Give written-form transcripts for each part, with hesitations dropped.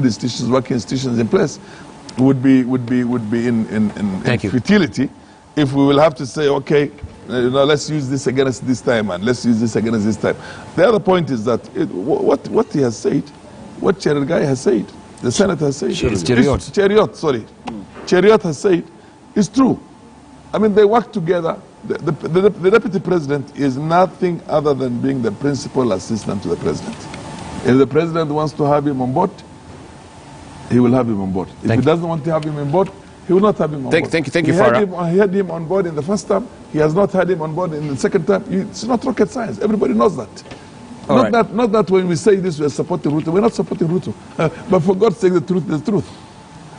institutions, working institutions in place, would be in futility if we will have to say, okay, let's use this against this time and let's use this against this time. The other point is that what he has said, what Cherargai has said, the Senate has said, Cheriot has said, is true. I mean, they work together. The deputy president is nothing other than being the principal assistant to the president. If the president wants to have him on board, he will have him on board. If he doesn't want to have him on board, he will not have him on board. Thank you, Farah. He had him on board in the first term. He has not had him on board in the second term. It's not rocket science. Everybody knows that. Not that when we say this, we're supporting Ruto. We're not supporting Ruto. But for God's sake, the truth is the truth.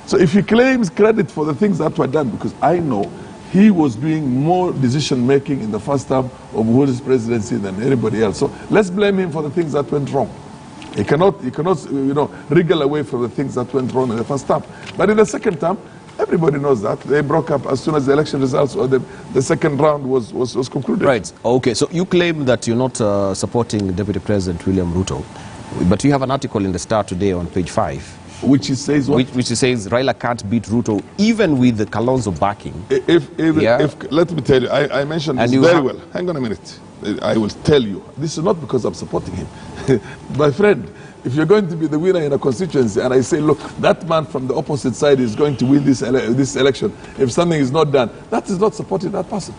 So if he claims credit for the things that were done, because I know he was doing more decision-making in the first term of Uhuri's presidency than anybody else. So let's blame him for the things that went wrong. He cannot, wriggle away from the things that went wrong in the first term. But in the second term, everybody knows that. They broke up as soon as the election results or the second round was concluded. Right. Okay. So you claim that you're not supporting Deputy President William Ruto, but you have an article in the Star today on page 5. Which he says what? Which he says Raila can't beat Ruto even with the Kalonzo backing. If let me tell you, I mentioned this very well. Hang on a minute. I will tell you. This is not because I'm supporting him. My friend, if you're going to be the winner in a constituency and I say, look, that man from the opposite side is going to win this election, if something is not done, that is not supporting that person.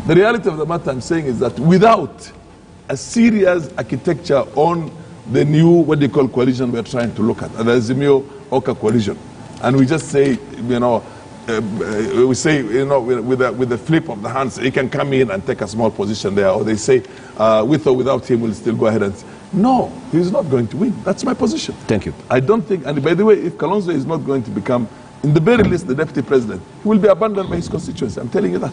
The reality of the matter I'm saying is that without a serious architecture on the new, what they call coalition we're trying to look at, the Azimio-Oka coalition, and we just say, we say, with the flip of the hands, he can come in and take a small position there, or they say, with or without him, we'll still go ahead and... No, he's not going to win. That's my position. Thank you. I don't think, and by the way, if Kalonzo is not going to become, in the very least, the deputy president, he will be abandoned by his constituency. I'm telling you that.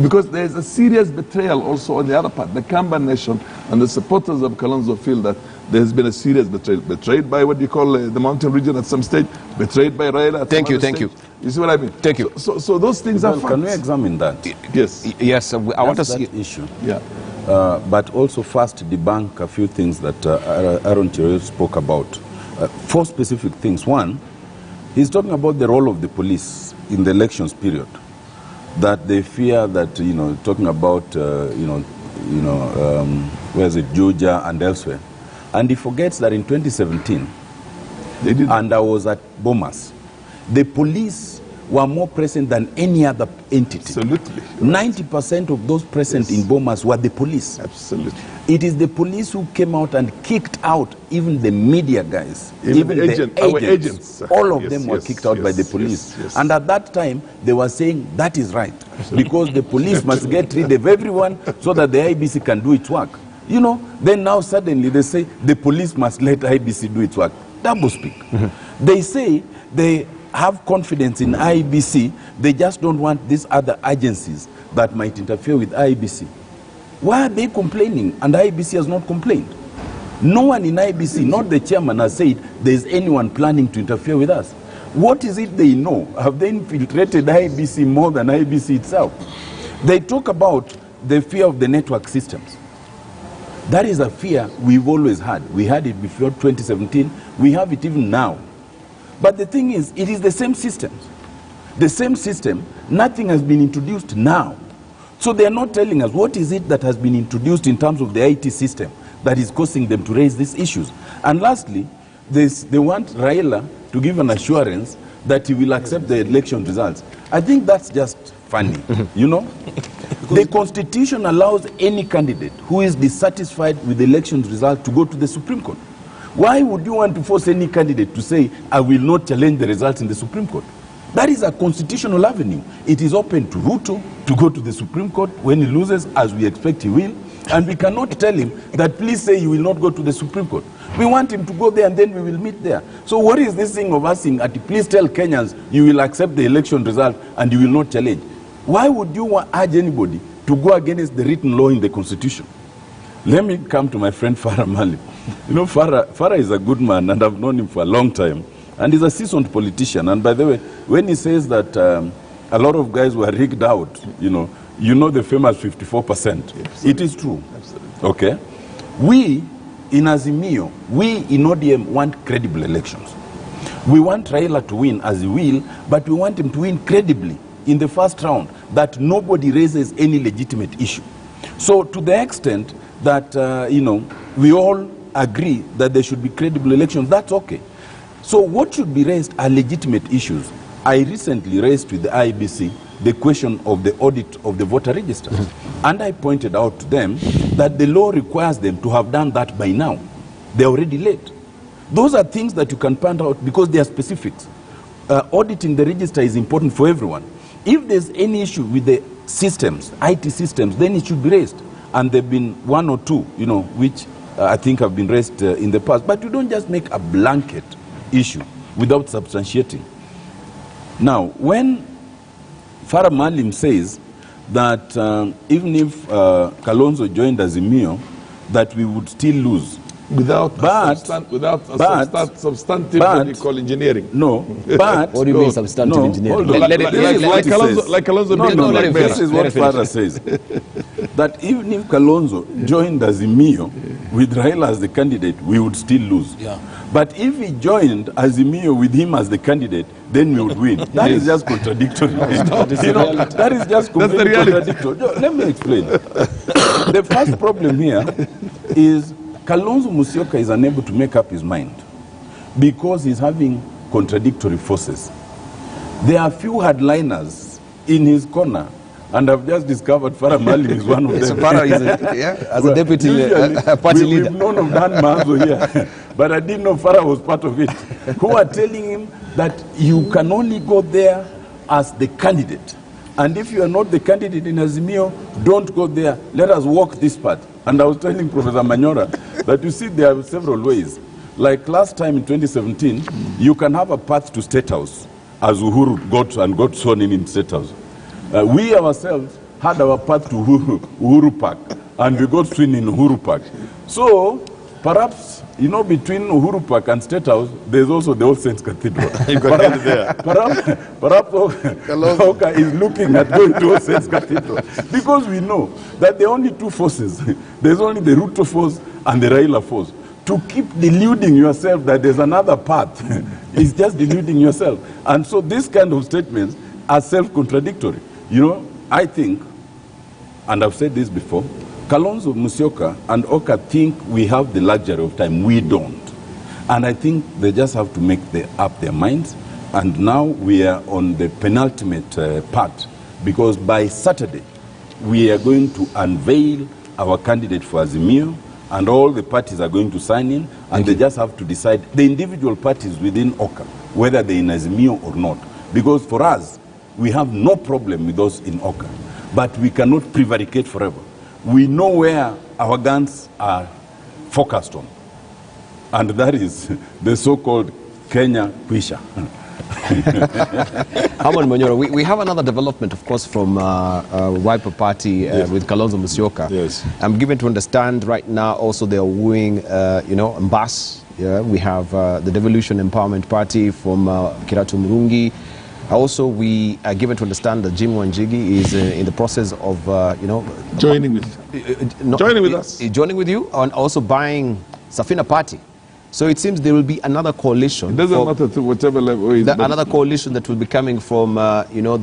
Because there is a serious betrayal also on the other part. The Kamba nation and the supporters of Kalonzo feel that there has been a serious betrayal. Betrayed by what you call the mountain region at some stage, betrayed by Raila at Thank you. You see what I mean? Thank you. So those things are facts. Can we examine that? Yes. Yes, I want to see that issue. Yeah. But also first debunk a few things that Aaron Cheriot spoke about. 4 specific things. One, he's talking about the role of the police in the elections period. That they fear that, talking about, where's it, Georgia and elsewhere. And he forgets that in 2017, and I was at Bomas, the police were more present than any other entity. Absolutely. 90% of those present in Bomas were the police. Absolutely. It is the police who came out and kicked out even the media guys, even the agents. All of them were kicked out by the police. And at that time, they were saying that is right, because the police must get rid of everyone so that the IBC can do its work. Then now suddenly they say the police must let IBC do its work. Double speak. They say they have confidence in IBC, they just don't want these other agencies that might interfere with IBC. Why are they complaining and IBC has not complained? No one in IBC, not the chairman, has said there's anyone planning to interfere with us. What is it they know? Have they infiltrated IBC more than IBC itself? They talk about the fear of the network systems. That is a fear we've always had. We had it before 2017. We have it even now. But the thing is, it is the same system. The same system, nothing has been introduced now. So they are not telling us what is it that has been introduced in terms of the IT system that is causing them to raise these issues. And lastly, they want Raila to give an assurance that he will accept the election results. I think that's just funny, The Constitution allows any candidate who is dissatisfied with the election result to go to the Supreme Court. Why would you want to force any candidate to say, I will not challenge the results in the Supreme Court? That is a constitutional avenue. It is open to Ruto to go to the Supreme Court when he loses, as we expect he will. And we cannot tell him that please say you will not go to the Supreme Court. We want him to go there and then we will meet there. So what is this thing of us saying, please tell Kenyans you will accept the election result and you will not challenge? Why would you urge anybody to go against the written law in the Constitution? Let me come to my friend Farah Mali. Farah is a good man and I've known him for a long time. And he's a seasoned politician. And by the way, when he says that a lot of guys were rigged out, the famous 54%. Absolutely. It is true. Absolutely. Okay? We in Azimio, we in ODM want credible elections. We want Raila to win as he will, but we want him to win credibly in the first round, that nobody raises any legitimate issue. So to the extent that, you know, we all agree that there should be credible elections, that's okay. So what should be raised are legitimate issues. I recently raised with the IEBC the question of the audit of the voter register. And I pointed out to them that the law requires them to have done that by now. They're already late. Those are things that you can point out because they are specifics. Auditing the register is important for everyone. If there's any issue with the systems, IT systems, then it should be raised. And there have been one or two, you know, which I think have been raised in the past. But you don't just make a blanket issue without substantiating. Now, when Farah Maalim says that even if Kalonzo joined Azimio, that we would still lose. Without substantive what you call engineering. No, but... What do you mean substantive engineering? Like Kalonzo. No, this is what Farah says. That even if Kalonzo joined Azimio with Raila as the candidate, we would still lose. Yeah. But if he joined Azimio with him as the candidate, then we would win. That is just contradictory. That is just completely contradictory. Let me explain. The first problem here is Kalonzo Musyoka is unable to make up his mind because he's having contradictory forces. There are few hardliners in his corner, and I've just discovered Farah Maalim is one of them. So Farah is as a deputy party leader. We've known of Dan Mazo here, but I didn't know Farah was part of it. Who are telling him that you can only go there as the candidate. And if you are not the candidate in Azimio, don't go there. Let us walk this path. And I was telling Professor Manyora that you see there are several ways. Like last time in 2017, you can have a path to State House as Uhuru got sworn in State House. We ourselves had our path to Uhuru Park, and we got sworn in Uhuru Park. So perhaps, you know, between Uhuru Park and State House, there's also the All Saints Cathedral. You can get it there. Perhaps Oka is looking at going to All Saints Cathedral. Because we know that there are only two forces. There's only the Ruto force and the Raila force. To keep deluding yourself that there's another path is just deluding yourself. And so these kind of statements are self-contradictory. You know, I think, and I've said this before, Kalonzo Musyoka and Oka think we have the luxury of time. We don't. And I think they just have to make up their minds. And now we are on the penultimate part, because by Saturday, we are going to unveil our candidate for Azimio, and all the parties are going to sign in, and they just have to decide, the individual parties within Oka, whether they're in Azimio or not. Because for us, we have no problem with those in Oka, but we cannot prevaricate forever. We know where our guns are focused on, and that is the so-called Kenya Kwisha. Hamon Manyora, we have another development, of course, from Wiper Party with Kalonzo Musyoka. Yes. I'm given to understand right now also they are wooing, you know, Mbas. Yeah, we have the Devolution Empowerment Party from Kiratu Murungi. Also, we are given to understand that Jim Wanjigi is in the process of, you know... Joining with us. Joining with you, and also buying Safina Party. So it seems there will be another coalition. It doesn't matter to whatever level it is. Another coalition that will be coming from, you know,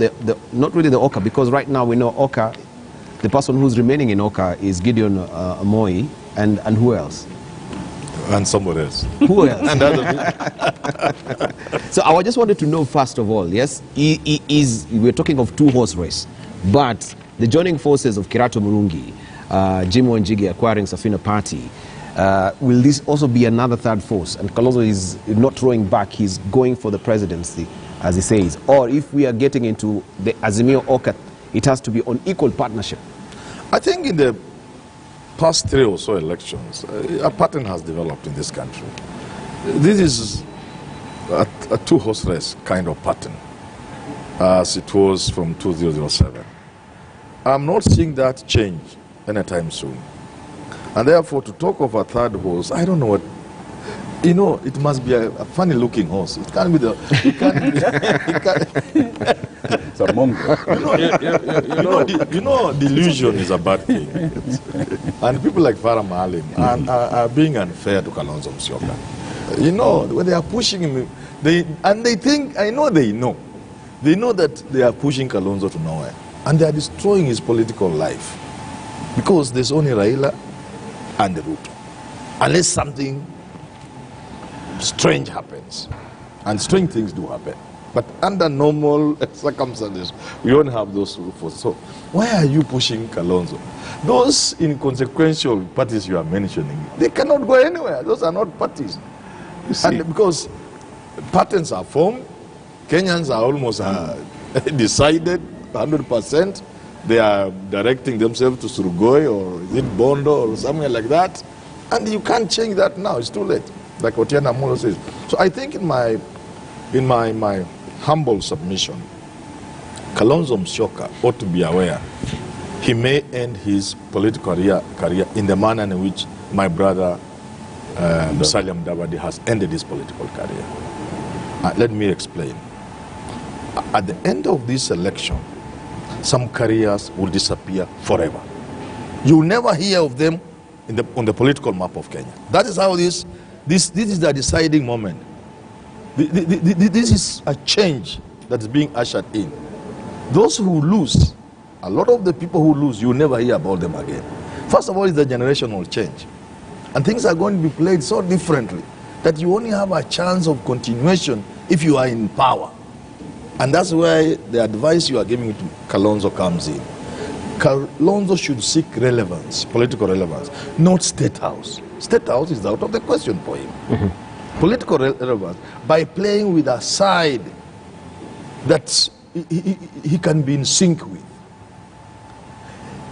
not really the Oka, because right now we know Oka, the person who's remaining in Oka is Gideon Moi, and who else? And somebody else. Who else? And other So I just wanted to know, first of all, yes, we're talking of two-horse race, but the joining forces of Kiratu Murungi, Jim Wanjigi acquiring Safina Party, will this also be another third force? And Kalonzo is not throwing back, he's going for the presidency, as he says. Or if we are getting into the Azimio Oka, it has to be on equal partnership. I think in the past 3 or so elections, a pattern has developed in this country. This is a two-horse race kind of pattern, as it was from 2007. I'm not seeing that change anytime soon. And therefore, to talk of a third horse, I don't know what, you know, it must be a funny-looking horse. It can't be the, it can't, it's a mongrel. You know, delusion is a bad thing. And people like Farah Maalim are being unfair to Kalonzo Musyoka. You know, when they are pushing him, they think, I know they know. They know that they are pushing Kalonzo to nowhere. And they are destroying his political life. Because there's only Raila and the Ruto. Unless something strange happens. And strange things do happen. But under normal circumstances, we don't have those forces. So why are you pushing Kalonzo? Those inconsequential parties you are mentioning, they cannot go anywhere. Those are not parties. You see. And because patterns are formed, Kenyans are almost decided 100%. They are directing themselves to Surugoi or is it Bondo or somewhere like that. And you can't change that now. It's too late. Like Otiende Omollo says. So I think in my humble submission, Kalonzo Musyoka ought to be aware he may end his political career in the manner in which my brother Musalia Mudavadi has ended his political career. Let me explain. At the end of this election, some careers will disappear forever. You will never hear of them on the political map of Kenya. That is how this is the deciding moment. This is a change that is being ushered in. Those who lose, a lot of the people who lose, you will never hear about them again. First of all, it's the generational change. And things are going to be played so differently that you only have a chance of continuation if you are in power. And that's where the advice you are giving to Kalonzo comes in. Kalonzo should seek relevance, political relevance, not State House. State House is out of the question for him. Mm-hmm. Political relevance, by playing with a side that he can be in sync with.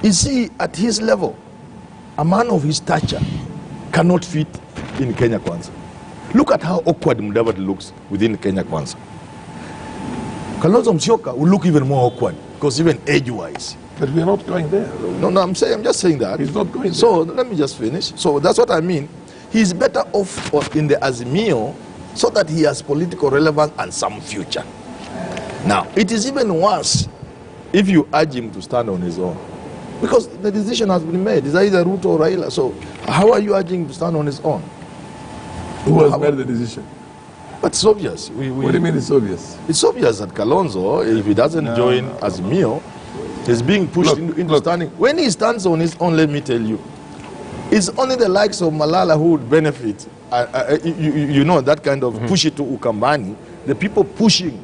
You see, at his level, a man of his stature cannot fit in Kenya Kwanza. Look at how awkward Mudavadi looks within Kenya Kwanza. Kalonzo Musyoka will look even more awkward, because even age-wise. But we are not going there. No, I'm just saying that. He's not going there. So let me just finish. So that's what I mean. He's better off in the Azimio so that he has political relevance and some future. Now, it is even worse if you urge him to stand on his own. Because the decision has been made. It's either Ruto or Raila. So how are you urging him to stand on his own? Who has made the decision? But it's obvious. What do you mean it's obvious? It's obvious that Kalonzo, if he doesn't join Azimio, he's being pushed into standing. When he stands on his own, let me tell you, it's only the likes of Malala who would benefit. You know, that kind of push it to Ukambani. The people pushing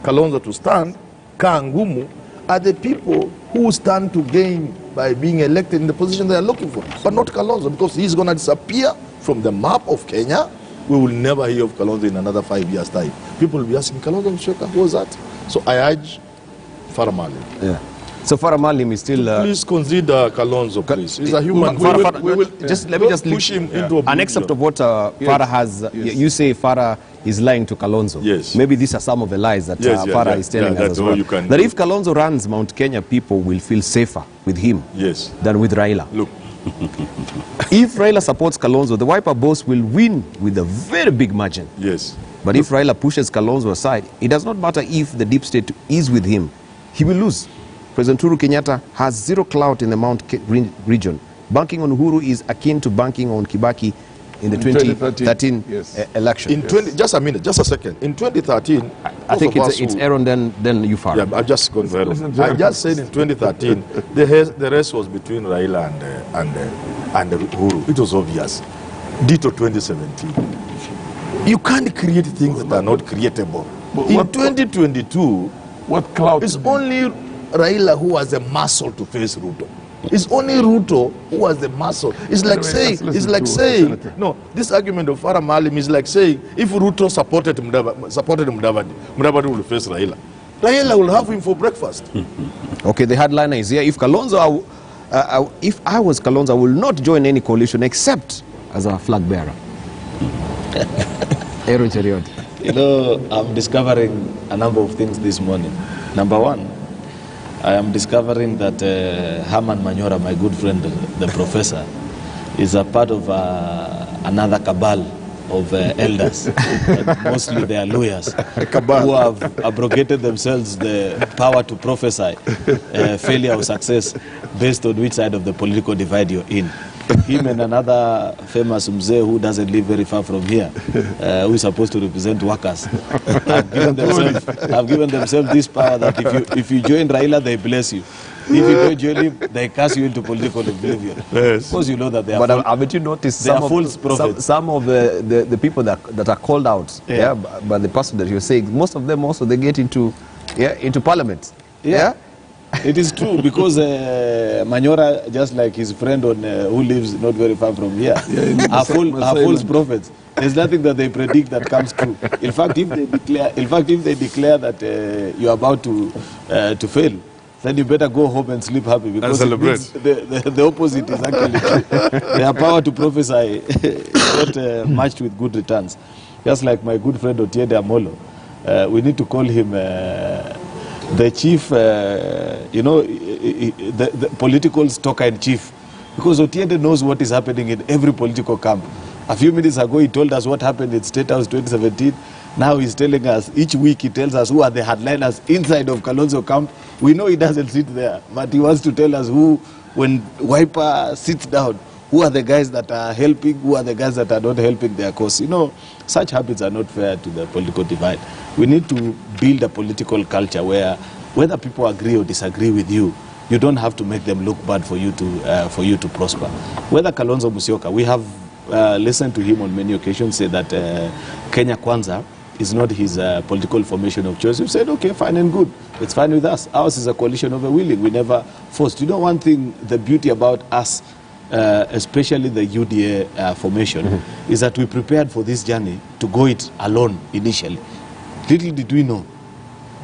Kalonzo to stand, Kangumu, are the people who stand to gain by being elected in the position they are looking for. But not Kalonzo, because he's going to disappear from the map of Kenya. We will never hear of Kalonzo in another 5 years' time. People will be asking, Kalonzo Musyoka, who was that? So I urge Farah Maalim. Yeah. So Farah Maalim is still... please consider Kalonzo, please. He's a human being. Let me just push him into an excerpt of what Farah has... You say Farah is lying to Kalonzo. Yes. Maybe these are some of the lies that Farah is telling us as well. That if Kalonzo runs Mount Kenya, people will feel safer with him than with Raila. Look. If Raila supports Kalonzo, the Wiper boss will win with a very big margin. Yes. But if Raila pushes Kalonzo aside, it does not matter if the deep state is with him. He will lose. President Uhuru Kenyatta has zero clout in the Mount region. Banking on Uhuru is akin to banking on Kibaki in the 2013 election. Just a minute, just a second. In 2013, I think it's Aaron then you far. Yeah, I just gone for Aaron. I just said in 2013, the race was between Raila and Uhuru. It was obvious. Ditto 2017. You can't create things that are not creatable. In 2022, what clout? It's only Raila who has a muscle to face Ruto. It's only Ruto who has the muscle. It's like saying, no, this argument of Farah Maalim is like saying, if Ruto supported Mudavadi will face Raila. Raila will have him for breakfast. Okay, the headliner is here. If Kalonzo, if I was Kalonzo, I will not join any coalition except as a flag bearer. Aaron Cheriot. You know, I'm discovering a number of things this morning. Number one, I am discovering that Herman Manyora, my good friend, the professor, is a part of another cabal of elders. Mostly they are lawyers who have abrogated themselves the power to prophesy failure or success based on which side of the political divide you're in. him and another famous mzee who doesn't live very far from here, who is supposed to represent workers, have given themselves this power that if you join Raila, they bless you. If you don't join him, they cast you into political oblivion. Yes. Of course, you know that they are. But haven't you noticed some of the people that are called out, by the person that you're saying, most of them also they get into parliament. Yeah. It is true, because Manyora, just like his friend who lives not very far from here, are false prophets. There's nothing that they predict that comes true. In fact, if they declare that you're about to fail, then you better go home and sleep happy, because the opposite is actually true. Their power to prophesy is not matched with good returns. Just like my good friend Otiende Omollo, we need to call him the chief, the political stalker in chief, because Otiende knows what is happening in every political camp. A few minutes ago, he told us what happened in State House 2017. Now he's telling us, each week he tells us who are the headliners inside of Kalonzo camp. We know he doesn't sit there, but he wants to tell us who, when Wiper sits down, who are the guys that are helping, who are the guys that are not helping their cause. You know, such habits are not fair to the political divide. We need to build a political culture where, whether people agree or disagree with you, you don't have to make them look bad for you to prosper. Whether Kalonzo Musyoka, we have listened to him on many occasions say that Kenya Kwanza is not his political formation of choice. We've said, okay, fine and good. It's fine with us. Ours is a coalition of the willing. We never forced. You know, one thing, the beauty about us, especially the UDA formation, is that we prepared for this journey to go it alone initially. Little did we know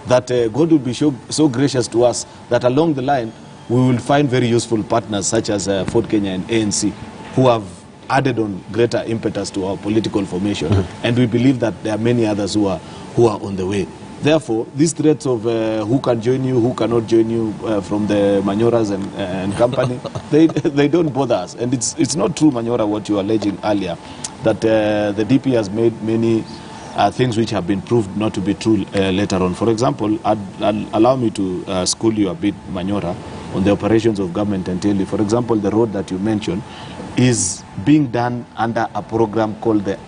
that God will be so gracious to us that along the line we will find very useful partners such as Ford Kenya and ANC, who have added on greater impetus to our political formation. And we believe that there are many others who are on the way. Therefore, these threats of who can join you, who cannot join you from the Manyoras and company, they don't bother us. And it's not true, Manyora, what you were alleging earlier, that the DP has made many things which have been proved not to be true later on. For example, allow me to school you a bit, Manyora, on the operations of government and tell you, for example, the road that you mentioned is being done under a program called the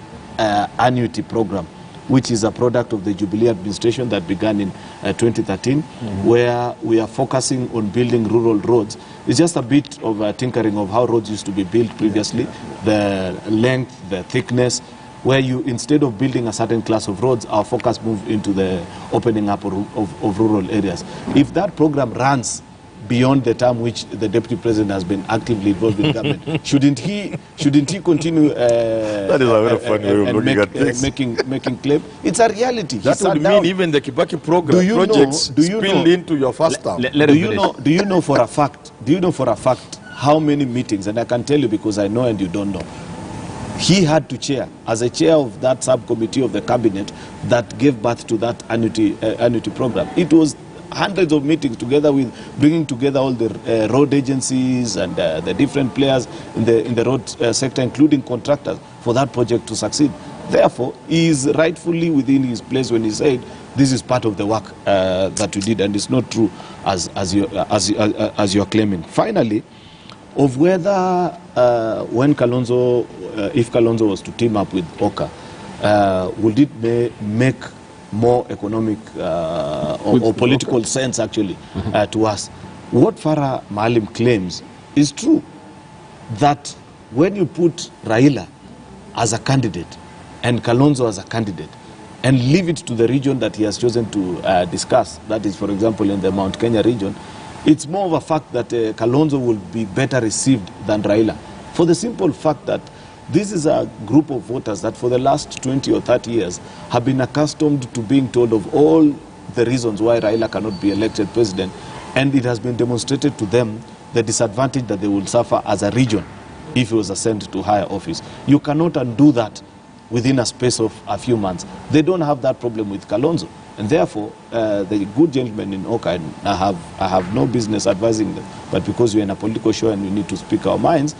annuity program, which is a product of the Jubilee administration that began in 2013, where we are focusing on building rural roads. It's just a bit of tinkering of how roads used to be built previously, the length, the thickness, where you, instead of building a certain class of roads, our focus moved into the opening up of rural areas. If that program runs beyond the term which the deputy president has been actively involved in government, shouldn't he continue that is a very funny way of looking at things. making claim? It's a reality. That would mean even the Kibaki program projects spill into your first term. Do you know for a fact how many meetings, and I can tell you because I know and you don't know, he had to chair, as a chair of that subcommittee of the cabinet that gave birth to that annuity program. It was hundreds of meetings together with bringing together all the road agencies and the different players in the road sector, including contractors, for that project to succeed. Therefore, he is rightfully within his place when he said this is part of the work that we did, and it's not true as you're claiming. Finally, of whether when Kalonzo, if Kalonzo was to team up with Oka, would it make more economic or political sense actually to us? What Farah Maalim claims is true, that when you put Raila as a candidate and Kalonzo as a candidate and leave it to the region that he has chosen to discuss, that is, for example, in the Mount Kenya region, it's more of a fact that Kalonzo will be better received than Raila, for the simple fact that this is a group of voters that for the last 20 or 30 years have been accustomed to being told of all the reasons why Raila cannot be elected president, and it has been demonstrated to them the disadvantage that they will suffer as a region if he was sent to higher office. You cannot undo that within a space of a few months. They don't have that problem with Kalonzo, and therefore the good gentlemen in Oka, and I have no business advising them, but because we're in a political show and we need to speak our minds,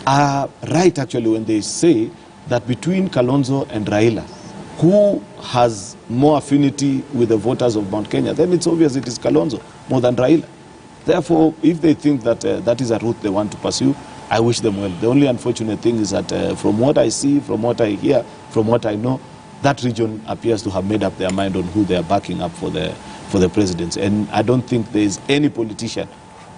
are right actually when they say that between Kalonzo and Raila, who has more affinity with the voters of Mount Kenya, then it's obvious it is Kalonzo more than Raila. Therefore, if they think that that is a route they want to pursue, I wish them well. The only unfortunate thing is that from what I see, from what I hear, from what I know, that region appears to have made up their mind on who they are backing up for the presidency. And I don't think there is any politician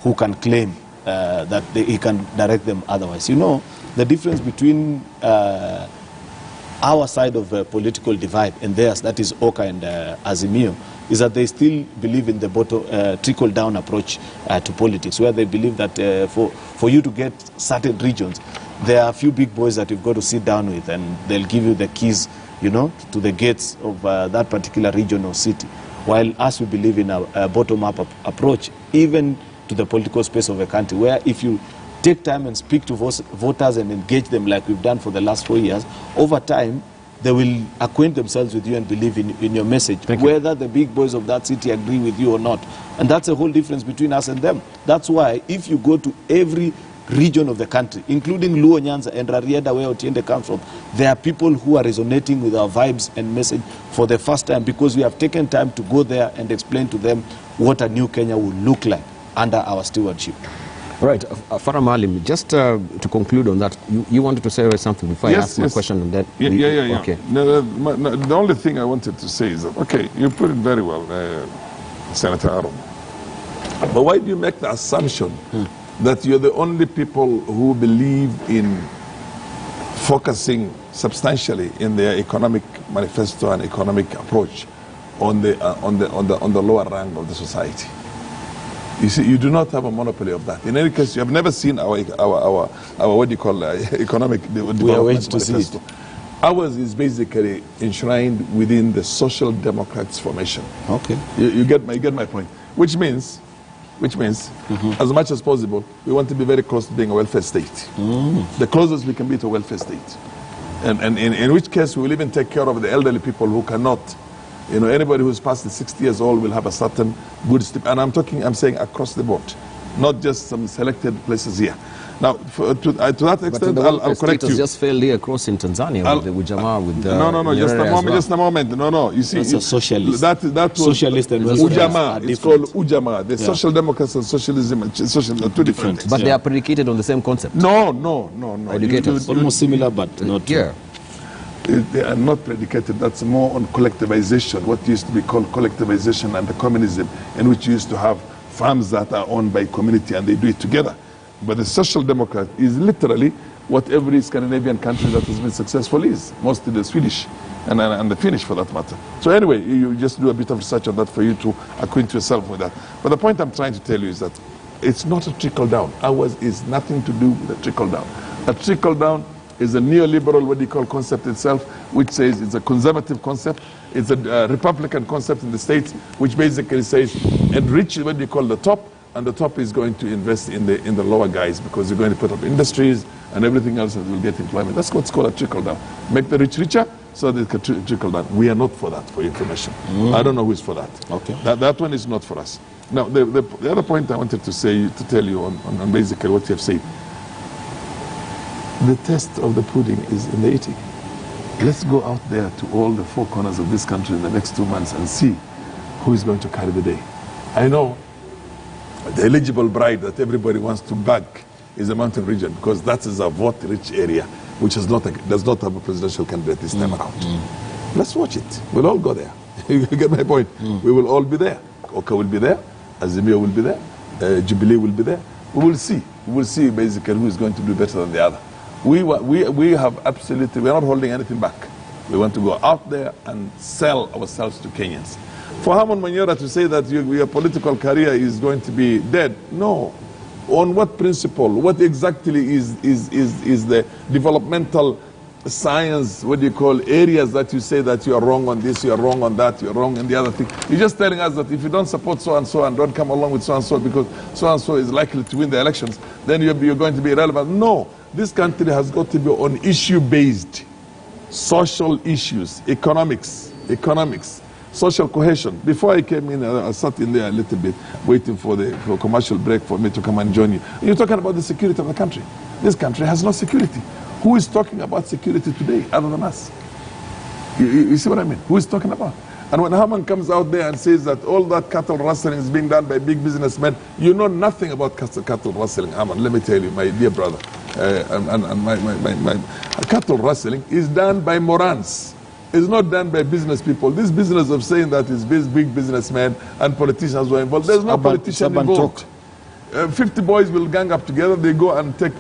who can claim that he can direct them otherwise. You know, the difference between our side of a political divide and theirs, that is Oka and Azimio, is that they still believe in the trickle-down approach to politics, where they believe that for you to get certain regions, there are a few big boys that you've got to sit down with, and they'll give you the keys, you know, to the gates of that particular region or city. While us, we believe in a bottom-up approach, even to the political space of a country, where if you take time and speak to voters and engage them like we've done for the last 4 years, over time, they will acquaint themselves with you and believe in your message, whether the big boys of that city agree with you or not. And that's a whole difference between us and them. That's why if you go to every region of the country, including Luo Nyanza and Rarieda, where Otiende comes from, there are people who are resonating with our vibes and message for the first time, because we have taken time to go there and explain to them what a new Kenya will look like under our stewardship. Right, Farah Maalim, just to conclude on that, you wanted to say something before I ask my question, and then Okay. No, the only thing I wanted to say is that, okay, you put it very well, Senator Aaron. But why do you make the assumption that you're the only people who believe in focusing substantially in their economic manifesto and economic approach on the lower rank of the society? You see, you do not have a monopoly of that. In any case, you have never seen our what do you call economic development manifesto. Ours is basically enshrined within the Social Democrats formation. Okay. You get my point. Which means, as much as possible, we want to be very close to being a welfare state. The closest we can be to a welfare state. And in which case, we will even take care of the elderly people who cannot. You know, anybody who's past the 60 years old will have a certain good step. And I'm saying across the board, not just some selected places here. Now, to that extent, I'll correct you. Just failed here across in Tanzania with Jamaa, with no, just a moment. No. You see, it's a socialist. That was socialist and Ujamaa. It's called Ujamaa. The Social Democrats and Socialism are two different things. But they are predicated on the same concept. No. Educators. Almost similar, but not. Yeah. They are not predicated. That's more on collectivization, what used to be called collectivization under communism, in which you used to have farms that are owned by community and they do it together. But the Social Democrat is literally what every Scandinavian country that has been successful is, mostly the Swedish and the Finnish for that matter. So anyway, you just do a bit of research on that for you to acquaint yourself with that. But the point I'm trying to tell you is that it's not a trickle-down. Ours is nothing to do with a trickle-down. A trickle-down is a neoliberal, what do you call, concept itself, which says it's a conservative concept. It's a Republican concept in the States, which basically says enrich what do you call the top, and the top is going to invest in the lower guys, because you're going to put up industries and everything else that will get employment. That's what's called a trickle down. Make the rich richer so that they can trickle down. We are not for that, for information. I don't know who is for that. Okay. That one is not for us. Now, the other point I wanted to tell you on basically what you have said. The test of the pudding is in the eating. Let's go out there to all the four corners of this country in the next 2 months and see who is going to carry the day. I know the eligible bride that everybody wants to bag is the mountain region, because that is a vote-rich area, which does not have a presidential candidate this time around. Let's watch it. We'll all go there. You get my point? We will all be there. Oka will be there. Azimio will be there. Jubilee will be there. We will see. We will see basically who is going to do better than the other. We have absolutely, we're not holding anything back. We want to go out there and sell ourselves to Kenyans. For Hamon Manyora to say that your political career is going to be dead, no. On what principle? What exactly is the developmental science, what do you call, areas that you say that you are wrong on this, you are wrong on that, you're wrong on the other thing? You're just telling us that if you don't support so-and-so and don't come along with so-and-so because so-and-so is likely to win the elections, then you're going to be irrelevant. No. This country has got to be on issue-based, social issues, economics, social cohesion. Before I came in, I sat in there a little bit, waiting for a commercial break for me to come and join you. And you're talking about the security of the country. This country has no security. Who is talking about security today other than us? You see what I mean? Who is talking about? And when Haman comes out there and says that all that cattle rustling is being done by big businessmen, you know nothing about cattle rustling, Haman. Let me tell you, my dear brother. My cattle rustling is done by morons. It's not done by business people. This business of saying that is big businessmen and politicians were involved. There's no politician involved. 50 boys will gang up together. They go and take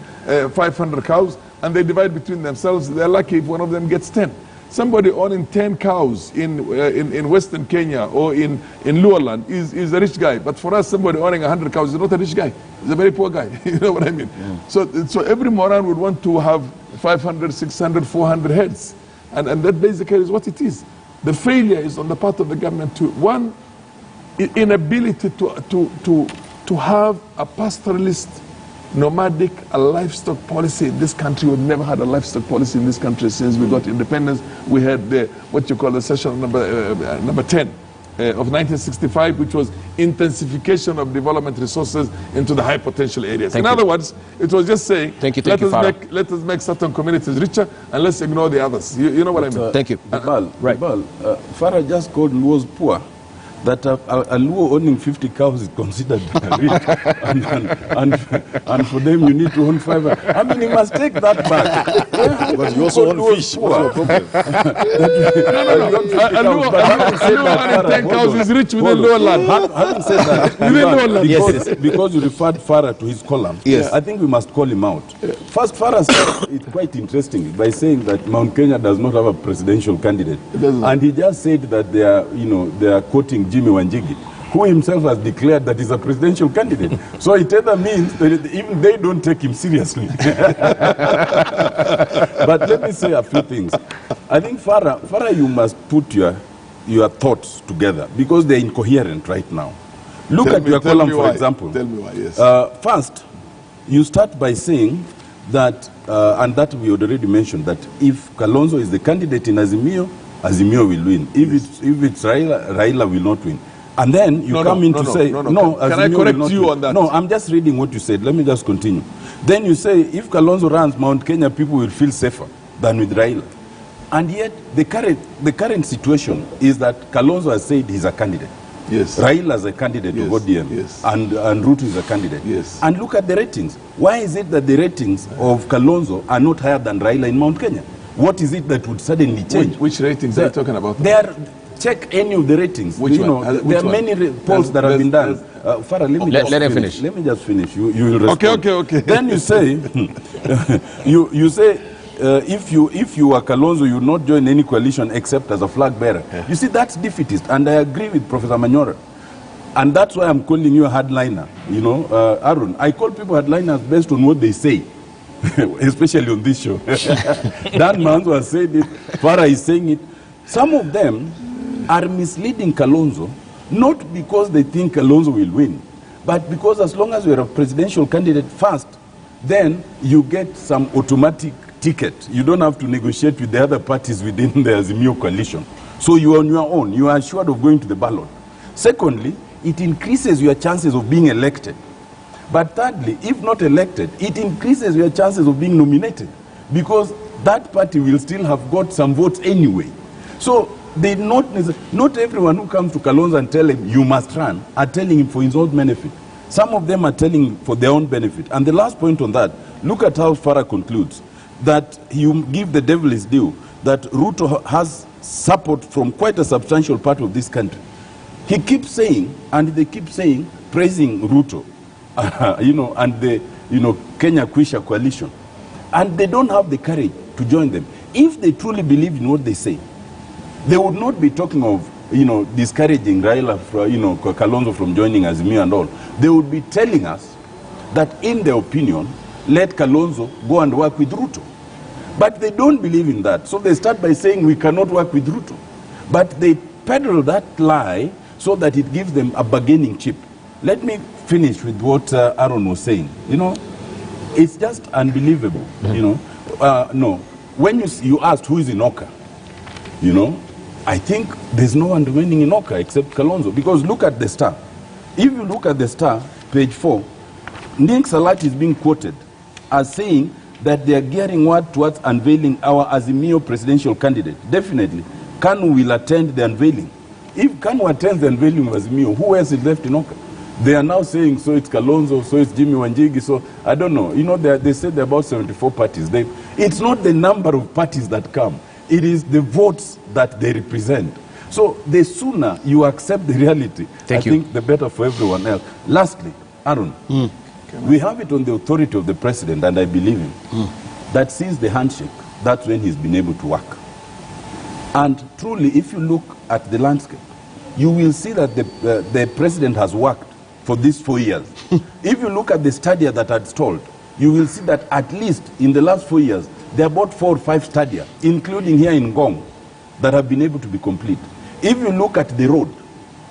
500 cows and they divide between themselves. They're lucky if one of them gets 10. Somebody owning 10 cows in Western Kenya or in Luoland is a rich guy. But for us, somebody owning 100 cows is not a rich guy. He's a very poor guy. You know what I mean? Yeah. So every moron would want to have 500, 600, 400 heads. And that basically is what it is. The failure is on the part of the government to, one, inability to have a pastoralist, nomadic, a livestock policy in this country. We've never had a livestock policy in this country since we got independence. We had what you call the session number 10 of 1965, which was intensification of development resources into the high potential areas. In other words, it was just saying, let us make certain communities richer and let's ignore the others. You know what I mean? Thank you. Farah just called Luo's poor. That a Luo owning 50 cows is considered rich, and for them you need to own 5. I mean, you must take that back. But you also own fish. What's your problem? A Luo 10 cows is rich within Luo land. Having said that, because you referred Farah to his column, I think we must call him out. First, Farah said it quite interestingly by saying that Mount Kenya does not have a presidential candidate, and he just said that they are quoting Jimmy Wanjigi, who himself has declared that he's a presidential candidate. So it either means that even they don't take him seriously. But let me say a few things. I think, Farah, you must put your thoughts together because they're incoherent right now. Look at your column, for example. Tell me why, yes. First, you start by saying that, and that we already mentioned, that if Kalonzo is the candidate in Azimio, Azimio will win. If it's Raila, Raila will not win. And then you say, no, can I correct you on that? No, I'm just reading what you said. Let me just continue. Then you say, if Kalonzo runs, Mount Kenya people will feel safer than with Raila. And yet, the current situation is that Kalonzo has said he's a candidate. Yes. Raila is a candidate of ODM. Yes. And Ruto is a candidate. Yes. And look at the ratings. Why is it that the ratings of Kalonzo are not higher than Raila in Mount Kenya? What is it that would suddenly change? Which ratings are you talking about? Check any of the ratings. Which one? There are many polls that have been done. Farah, let him finish. Let me just finish. You will respond. Okay. Then you say, you say, if you are Kalonzo, you will not join any coalition except as a flag bearer. Yeah. You see, that's defeatist, and I agree with Professor Manyora. And that's why I'm calling you a hardliner. You know, Aaron, I call people hardliners based on what they say. Especially on this show. Dan Manzo has said it, Farah is saying it. Some of them are misleading Kalonzo, not because they think Kalonzo will win, but because as long as you're a presidential candidate first, then you get some automatic ticket. You don't have to negotiate with the other parties within the Azimio coalition. So you're on your own. You are assured of going to the ballot. Secondly, it increases your chances of being elected. But thirdly, if not elected, it increases your chances of being nominated because that party will still have got some votes anyway. So they not everyone who comes to Kalonzo and tell him you must run are telling him for his own benefit. Some of them are telling him for their own benefit. And the last point on that, look at how Farah concludes, that you give the devil his due, that Ruto has support from quite a substantial part of this country. He keeps saying, and they keep saying, praising Ruto. And the Kenya Kwisha coalition, and they don't have the courage to join them. If they truly believe in what they say, they would not be talking of discouraging Raila, Kalonzo from joining Azimio and all. They would be telling us that, in their opinion, let Kalonzo go and work with Ruto. But they don't believe in that, so they start by saying we cannot work with Ruto. But they peddle that lie so that it gives them a bargaining chip. Let me finish with what Aaron was saying. It's just unbelievable. No, when you asked who is in Oka, I think there's no one remaining in Oka except Kalonzo. Because look at the Star. If you look at the Star, page 4, Ning Salat is being quoted as saying that they are gearing towards unveiling our Azimio presidential candidate. Definitely, Kanu will attend the unveiling. if Kanwa 10th and Valium was Mio, who else is left in Oka? They are now saying, so it's Kalonzo, so it's Jimmy Wanjigi, so I don't know. You know, they said there are about 74 parties. It's not the number of parties that come. It is the votes that they represent. So the sooner you accept the reality, I think the better for everyone else. Lastly, Aaron, we have it on the authority of the president, and I believe him, that since the handshake, that's when he's been able to work. And truly, if you look at the landscape, you will see that the president has worked for these 4 years. If you look at the stadia that had stalled, you will see that at least in the last 4 years, there are about 4 or 5 stadia, including here in Ngong, that have been able to be complete. If you look at the road,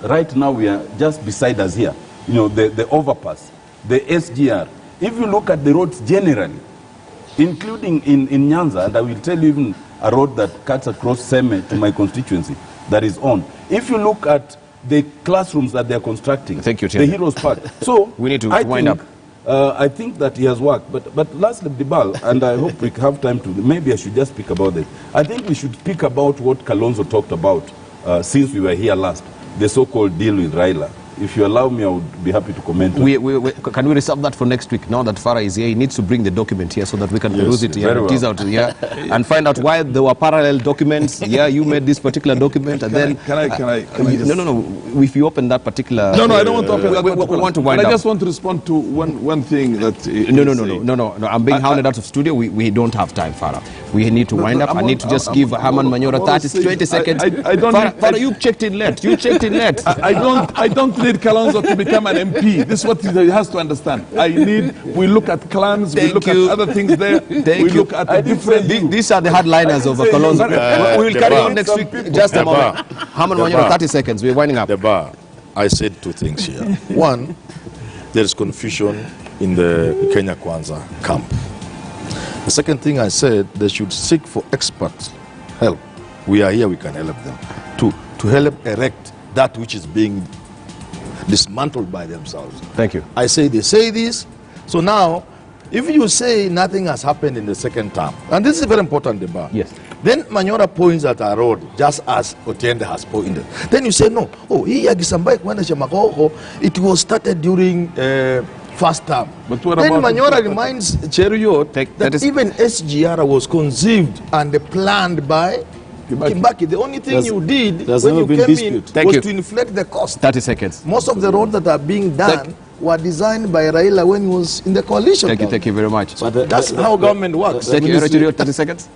right now we are just beside us here, you know, the overpass, the SGR. If you look at the roads generally, including in Nyanza, and I will tell you even a road that cuts across Seme to my constituency that is on. If you look at the classrooms that they are constructing, the Heroes Park. So we need to wind up. I think that he has worked. But lastly, Dibal, and I hope we have time to, maybe I should just speak about this. I think we should speak about what Kalonzo talked about since we were here last, the so-called deal with Raila. If you allow me, I would be happy to comment. Can we reserve that for next week? Now that Farah is here, he needs to bring the document here so that we can peruse it here, tease out here, and find out why there were parallel documents. Yeah, you made this particular document, and then can I just... No. If you open that particular, no, I don't want to open that. We want to wind up. I just want to respond to one thing that. No. I'm being hounded out of studio. We don't have time, Farah. We need to wind up. I need to just give Herman Manyora 20 seconds. I don't. Farah, you checked in late. I don't need Kalonzo to become an MP. This is what he has to understand. We look at clans, we look at other things there. We look at different... These are the hardliners of Kalonzo. We will carry on next week. Just a moment. Herman Manyora, 30 seconds. We're winding up. I said 2 things here. One, there is confusion in the Kenya Kwanza camp. The second thing I said, they should seek for expert help. We are here, we can help them. To help erect that which is being dismantled by themselves. Thank you. I say they say this. So now, if you say nothing has happened in the second term, and this is a very important debate. Yes. Then Manyora points at a road, just as Otiende has pointed. Then you say, no, it was started during first term. But what then Manyora reminds Cheruiyot that even SGR was conceived and planned by Kibaki. The only thing you did when you came in was to inflate the cost. 30 seconds. Most of the roads that are being done were designed by Raila when he was in the coalition. Thank you very much. But that's how government works. Thank you. 30 seconds.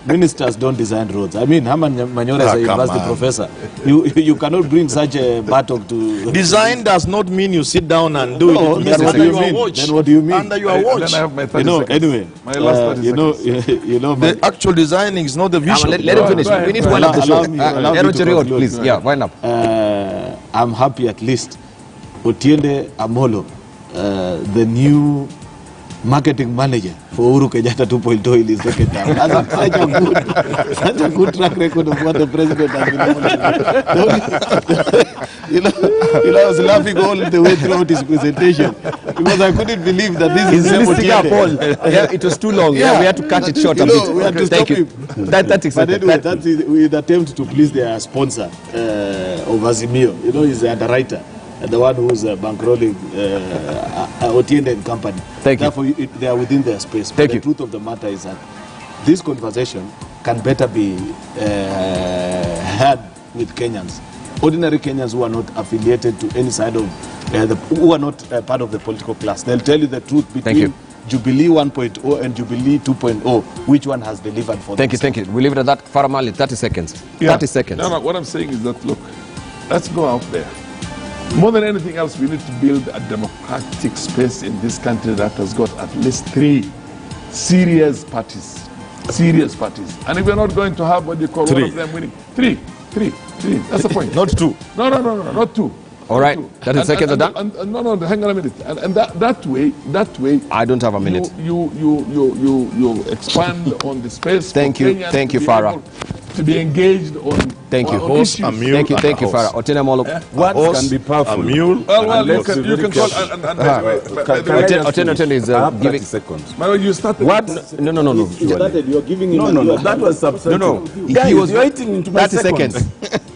Ministers don't design roads. I mean, Herman Manyora is a university professor. You cannot bring such a baton to... Design does not mean you sit down and do it. Then what do you mean? Then what do you mean? Under your watch. Then I have my 30 seconds. Anyway, my last 30 seconds. The actual designing is not the vision. Let him finish. We need to wind up the show. Please. Yeah, wind up. I'm happy at least. Otiende Omollo, the new marketing manager for Uhuru Kenyatta 2.0 in his second term. Has such a good track record of what the president has been able. I was laughing all the way throughout his presentation because I couldn't believe that this is the same Otiende. Yeah, it was too long. Yeah, we had to cut it short a bit. We had to stop him. But anyway, that's with attempt to please their sponsor of Azimio. He's the underwriter. The one who's bankrolling Otiende and company. Thank you. Therefore, they are within their space. But the truth of the matter is that this conversation can better be had with Kenyans. Ordinary Kenyans who are not affiliated to any side of, who are not part of the political class. They'll tell you the truth between Jubilee 1.0 and Jubilee 2.0. Which one has delivered for them? Thank you. We leave it at that. Farah Mali, 30 seconds. 30 seconds. No, what I'm saying is that, look, let's go out there. More than anything else, we need to build a democratic space in this country that has got at least 3 serious parties. And if we're not going to have what you call 1 of them winning, 3. That's the point. Not 2. No, not 2. All right, 30 seconds are done. No, hang on a minute. And that way. I don't have a minute. You expand on the space. Thank you, Farah. To be engaged on. Thank you. Horse, a mule. Thank you, Farah. Otiende Omollo. Words can be powerful. A mule. Well, you can call. Otiende is giving 30 seconds. You started. What? No. You started. You're giving him. No. That was substantive. No. Guys, you're eating into 30 seconds.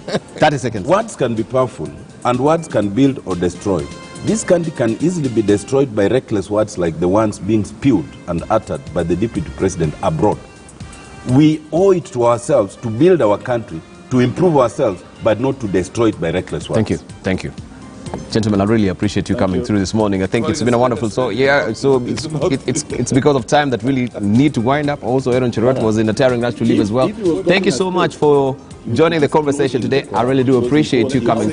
30 seconds. Words can be powerful, and words can build or destroy. This country can easily be destroyed by reckless words like the ones being spewed and uttered by the Deputy President abroad. We owe it to ourselves to build our country, to improve ourselves, but not to destroy it by reckless words. Thank you. Thank you. Gentlemen, I really appreciate you coming through this morning. I think it's been a wonderful... So, yeah, so it's because of time that really need to wind up. Also, Aaron Cherot was in a tearing rush to leave as well. Thank you so much for joining the conversation today. I really do appreciate you coming through.